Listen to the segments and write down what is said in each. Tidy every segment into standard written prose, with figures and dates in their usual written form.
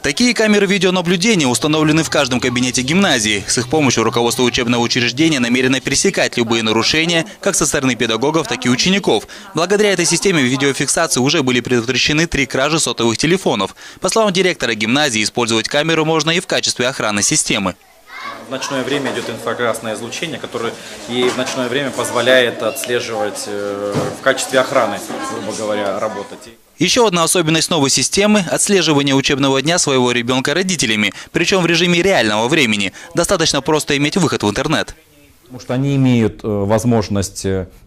Такие камеры видеонаблюдения установлены в каждом кабинете гимназии. С их помощью руководство учебного учреждения намерено пресекать любые нарушения как со стороны педагогов, так и учеников. Благодаря этой системе видеофиксации уже были предотвращены 3 кражи сотовых телефонов. По словам директора гимназии, использовать камеру можно и в качестве охраны системы. В ночное время идет инфракрасное излучение, которое ей в ночное время позволяет отслеживать в качестве охраны, грубо говоря, работать. Еще одна особенность новой системы – отслеживание учебного дня своего ребенка родителями, причем в режиме реального времени. Достаточно просто иметь выход в интернет. Потому что они имеют возможность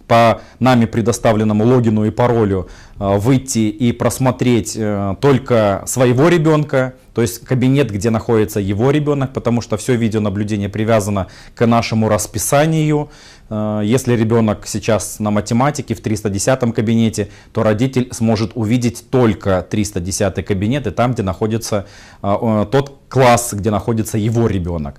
по нами предоставленному логину и паролю выйти и просмотреть только своего ребенка, то есть кабинет, где находится его ребенок, потому что все видеонаблюдение привязано к нашему расписанию. Если ребенок сейчас на математике в 310 кабинете, то родитель сможет увидеть только 310 кабинет и там, где находится тот класс, где находится его ребенок.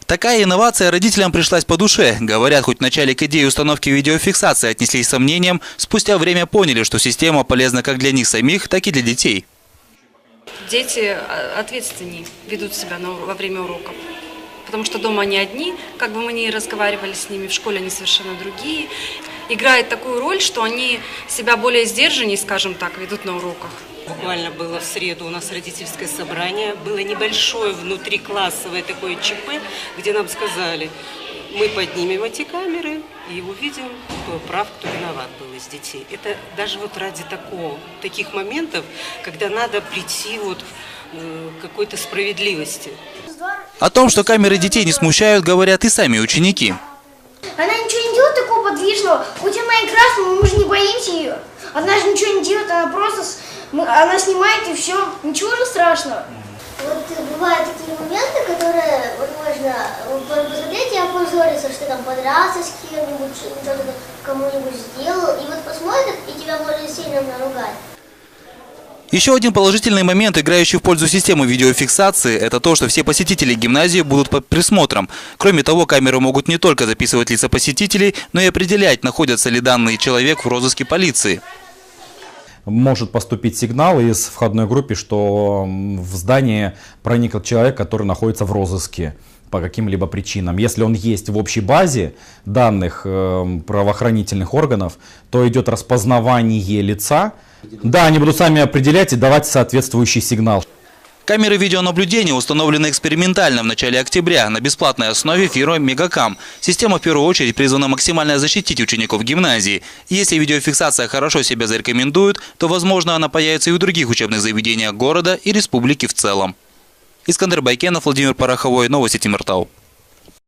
Такая инновация родителям пришлась по душе. Говорят, хоть в начале к идее установки видеофиксации отнеслись с сомнением, спустя время поняли, что система полезна как для них самих, так и для детей. Дети ответственнее ведут себя во время уроков. Потому что дома они одни, как бы мы ни разговаривали с ними, в школе они совершенно другие. Играет такую роль, что они себя более сдержаннее, скажем так, ведут на уроках. Буквально было в среду у нас родительское собрание, было небольшое внутриклассовое такое ЧП, где нам сказали, мы поднимем эти камеры и увидим, кто прав, кто виноват был из детей. Это даже вот ради таких моментов, когда надо прийти к какой-то справедливости. О том, что камеры детей не смущают, говорят и сами ученики. Она ничего не делает такого подвижного, хоть она и красная, мы же не боимся ее. Она же ничего не делает, она снимает и все, ничего же страшного. Вот бывают такие моменты, которые можно посмотреть и опозориться, что там подрался с кем-нибудь, что-то кому-нибудь сделал, и вот посмотрят, и тебя можно сильно наругать. Еще один положительный момент, играющий в пользу системы видеофиксации, это то, что все посетители гимназии будут под присмотром. Кроме того, камеры могут не только записывать лица посетителей, но и определять, находится ли данный человек в розыске полиции. Может поступить сигнал из входной группы, что в здание проник человек, который находится в розыске по каким-либо причинам. Если он есть в общей базе данных правоохранительных органов, то идет распознавание лица. Да, они будут сами определять и давать соответствующий сигнал. Камеры видеонаблюдения установлены экспериментально в начале октября на бесплатной основе фирмы «Мегакам». Система в первую очередь призвана максимально защитить учеников гимназии. И если видеофиксация хорошо себя зарекомендует, то, возможно, она появится и в других учебных заведениях города и республики в целом. Искандер Байкенов, Владимир Пороховой, Новости Темиртау.